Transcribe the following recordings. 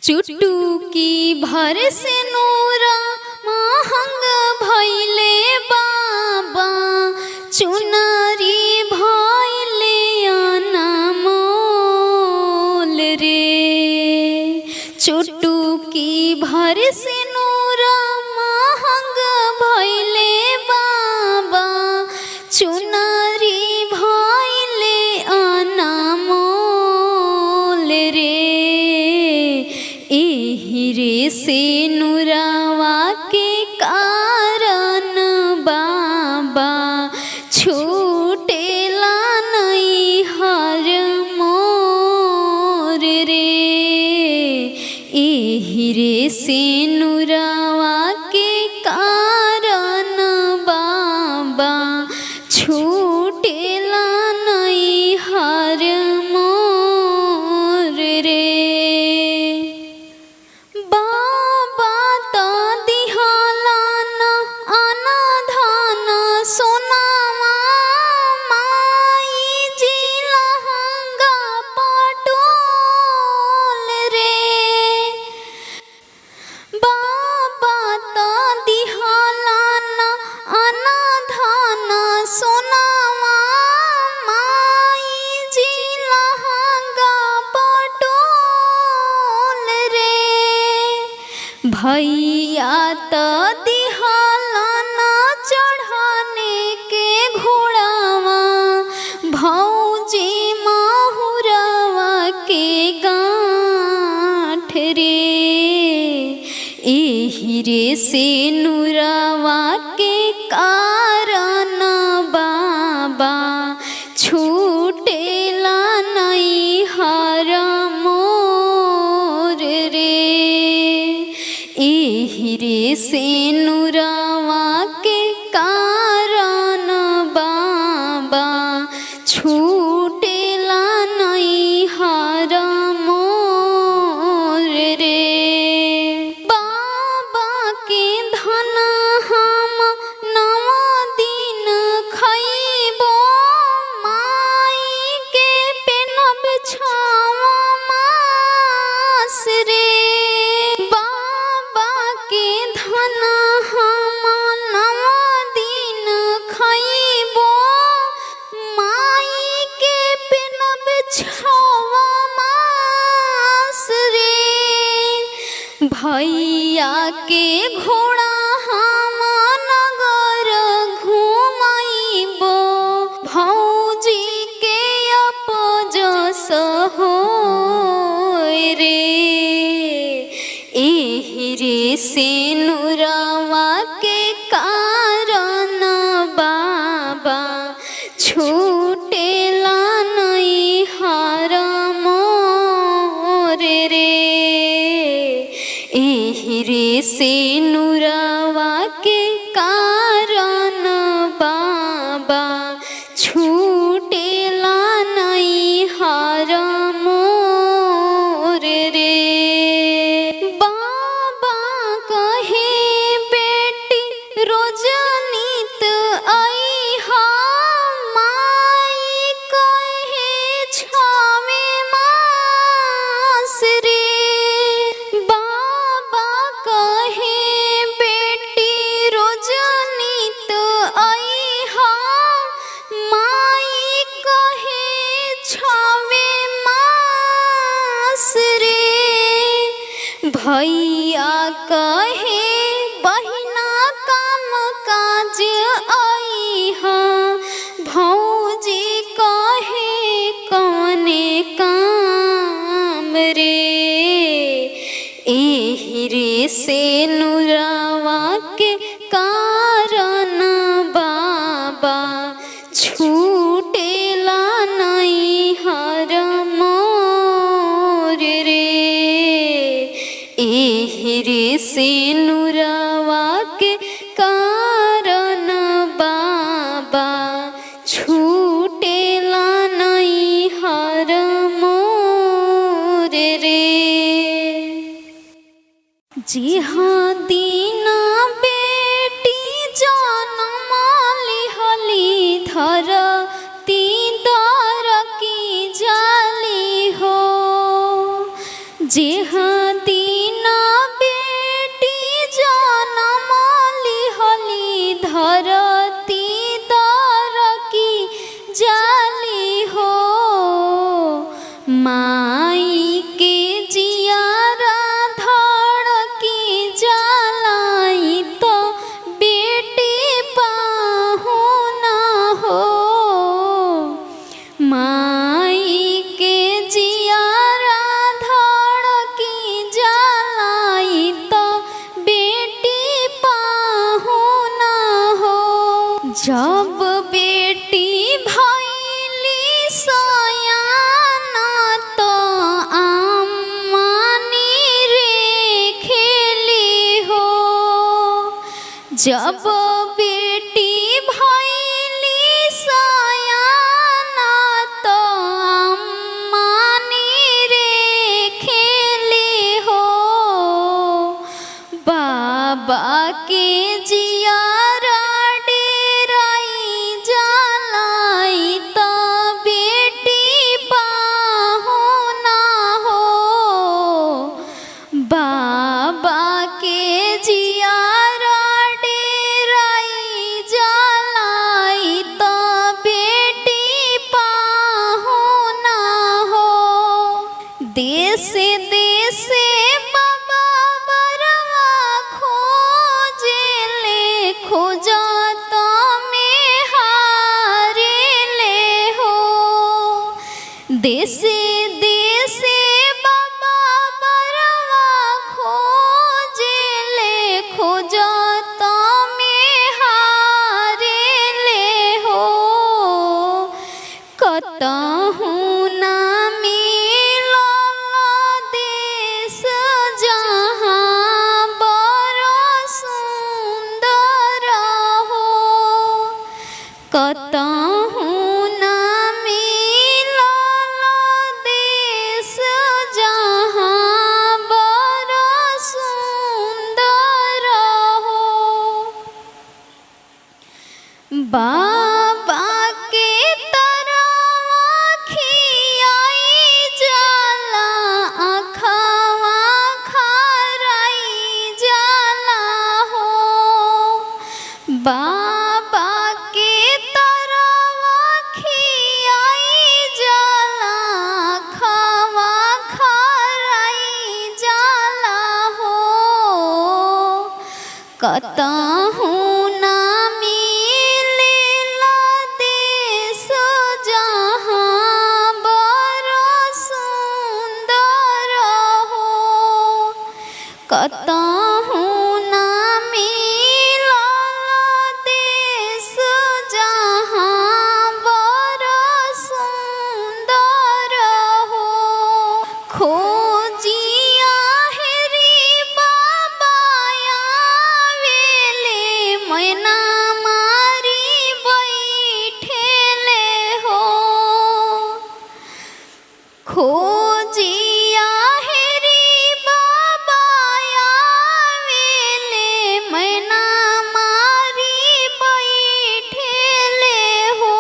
चुटुकी भर से नूरा महंग भैले बाबा चुनरी भैले अनमोल रे। चुटुकी भर से नूरा महंग भैले बाबा चुनरी भैले अनमोल रे। एही रे से नुरावा के कारण बाबा छूटेला नहीं हर मोर रे। एही रे से नुरावा के कारण बाबा छूटेला नहीं हर मोर रे। भैया त दिहलाना चढ़ाने के घोड़ावा भौजी माहुरवा के गाँठ रे। एही रे से नुरावा के कारण बाबा छूटेला नहीं हर मोर रे। एही रे से नुरावा के कारण बाबा छूटेला नहीं हर मोर रे। बाबा के धन हम 9 दिन खइबो माई के पेनब छावा मास रे। धन हम 9 दिन खइबो माई के पेनब छावा मास रे। भैया के घोड़ा हम नगर घुमाइबो भौजी के अपजस होय रे। एही रे से नुरावा के कारण बाबा छूटेला नहीं हर मोर रे। एही रे से नुरावा के कारण बाबा छूटेला नहीं हर मोर रे। भैया कहे बहिना काम काज आईहा भौजी कहे कौने काम रे। एही रे से नुरावा के कारण बाबा छूटेला नहीं हर मोर रे। एही रे से नुरावा के कारण बाबा छूटेला नहीं हर मोर रे। जी हाँ दीना बेटी जन्म लिहली धरती दर की जाली हो। जी हाँ दीना बेटी जनम लिहली धरती दर की जाली हो। माई के जियारा धड़की जलाई तो बेटी पाहु ना हो। माई के जियारा धड़की जलाई तो बेटी पाहु ना हो। जब बेटी भैली सयाना तो अम्मानी रे खेली हो। जब बेटी भैली सयाना तो अम्मानी रे खेली हो। बाबा के जियारा डेराई जलाई तो बेटी पाहु ना हो। बाबा के जियारा डेराई जलाई तो बेटी पाहु ना हो। देसे देसे बाबा बरवा खोजेले खोजत में हारे ले हो। देसे देसे बाबा बरवा खोजेले खोजत में हारे ले हो। कतहु ना मिलल देश जहाँ बड़ सुंदर हो। कतहु ना मिलल देश जहाँ बड़ सुंदर हो। बाबा के तरवा खियाई जाला अखवा खराई जाला हो। बाबा के तरवा खियाई जाला अखवा खराई जाला हो। कतहु ना मिलेला देश जहाँ बड़ सुंदर हो। कतहु ना मिलल देश जहाँ बड़ सुंदर हो। खोजिया हेरी बाबा आवेले मैना मारी बैठेले हो। खोजिया हेरी बाबा आवेले मैना मारी बैठेले हो।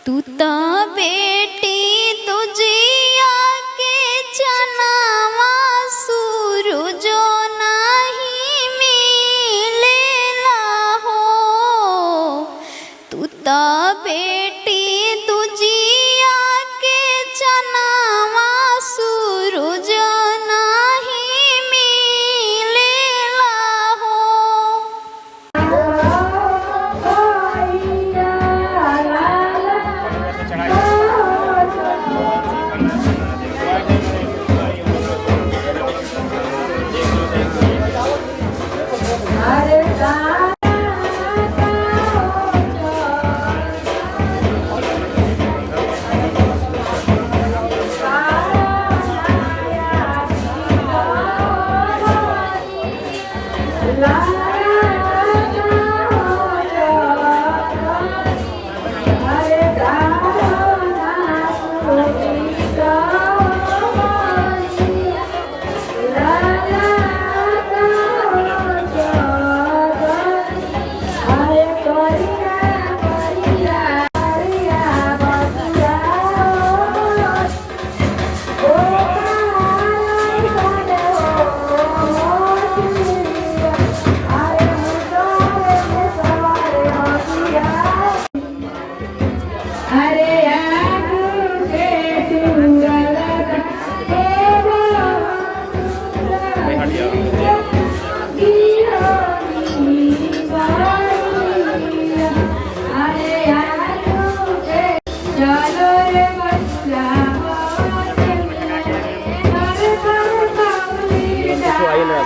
तू तो बेटी तुझिया के चनावा सूरजो नहीं मिलेला हो। तू तो बेटी तुझिया के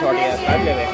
शॉट यार काट ले रे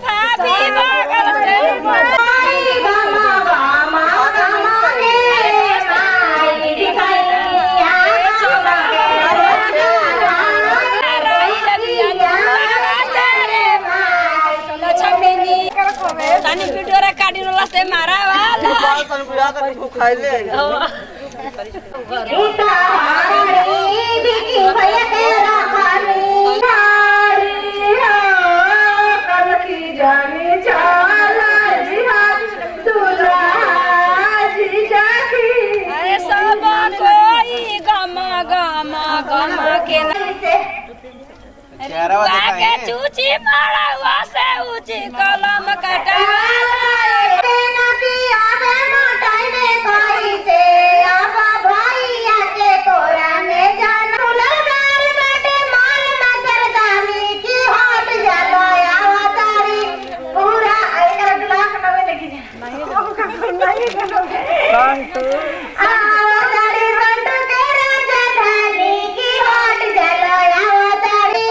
भाभी बगल से माई गमा गमा गमा के माई दिखाइया चला तानी वीडियो रे काटी रोला से मारा वाला तन बुढ़ा तन खाइले गीता हमारी बिकी भैया तेरा खानी कल की जानी चाला दूल्हा जी जाकी अरे सब कोई गमा गमा गमा के के चूची मारा हुआ से ऊंची कलम कटा ना पिया है मोटाई में कोई से अब भैया के तोरा में जानो लगार बेटे मार नजर दानी की हट जालो आवतारी पूरा आइकर ब्लॉक नवे देखी नहीं संतु आवतारी संतु के राजा दानी की हट जालो आवतारी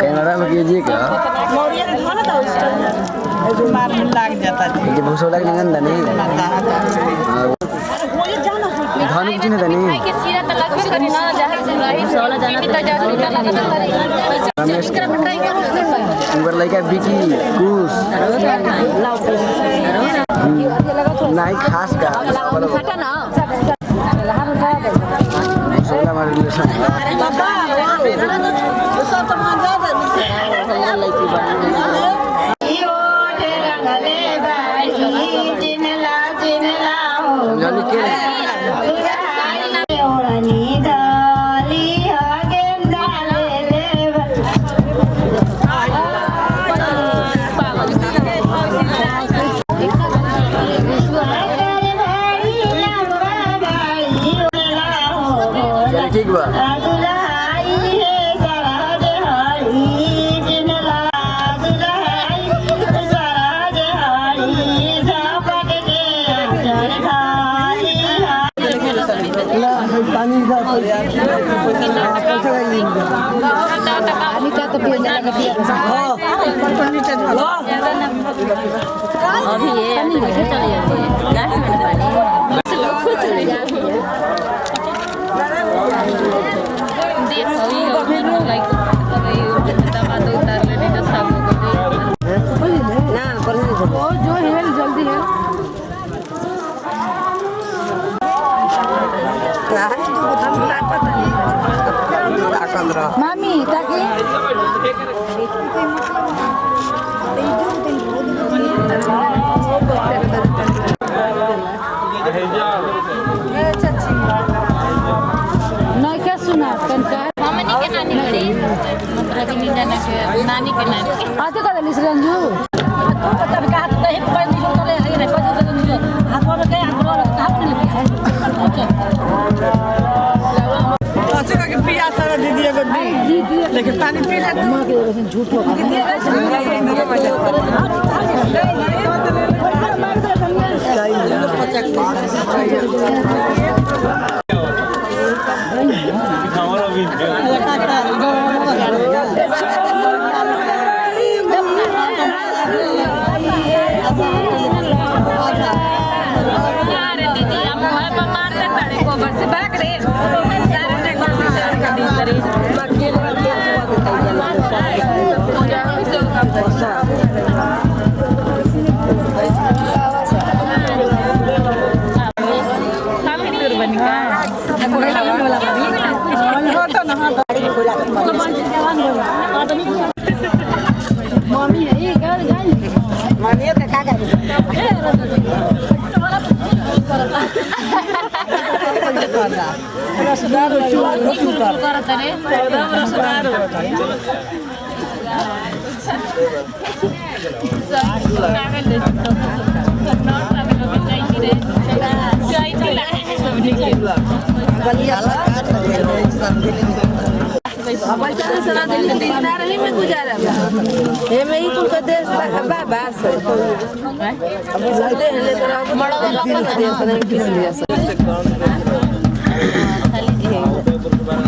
कैमरा में कीजिए क्या लाग जाता है ये भूसो लग नहीं गंदा नहीं धान कुछ नहीं था नहीं ऊपर लगा बिकी कुछ नहीं खास का सोला मार रिलेशन जानी के ठीक बा अभी ये चले जो है जल्दी है मामी ताकि नहीं क्या सुना मम्मी के नानी बड़ी मतलब नानी के नानी आते का लिस रंजू पता भी हाथ नहीं कोई नहीं चले रे कोई नहीं हाथ में के हाथ में हाथ नहीं अच्छा का पिया सारा दीदी को दी लेकिन पानी पी ले मां के लेकिन झूठ हो मम्मी है ये गाड़ी मम्मी का काका रसदार करता रे रसदार गुजारा हे में ही तुमको देश बाबा से अब साइडे हले तो बड़ा लोकल देश नहीं किस लिया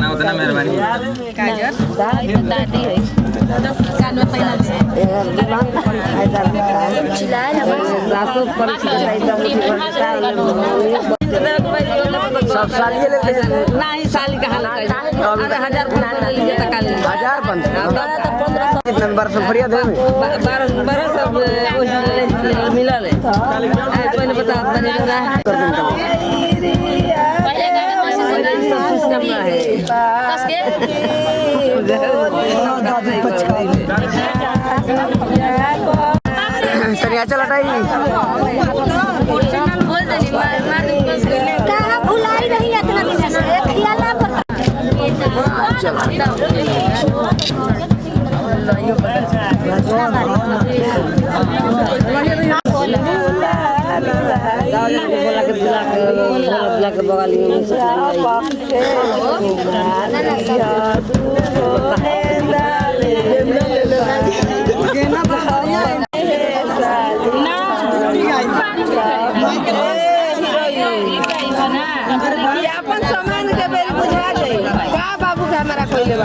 ना उतना मेहरबानी काजर दादी है कान में पहना है सब साली ले लेते हैं नहीं साली का हाल है 1000 15 लीजिए तक 1000 कितना बरस बढ़िया दे 12 सब मिला ले पहले बता बने ना पहले का सिस्टम ना है कस के सरिया चल हटाई बोल देनी मार कहाँ भुलाई नहीं इतना दिन से खियाला पता बोला के बुला के बगल में अपन सामान के बेरी बुझा दे का बाबू का हमारा कोई ले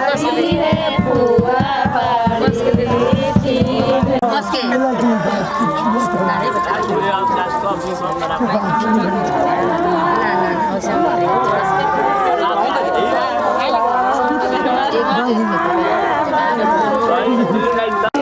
कसली है पुआ बस के बस के नारे बता ना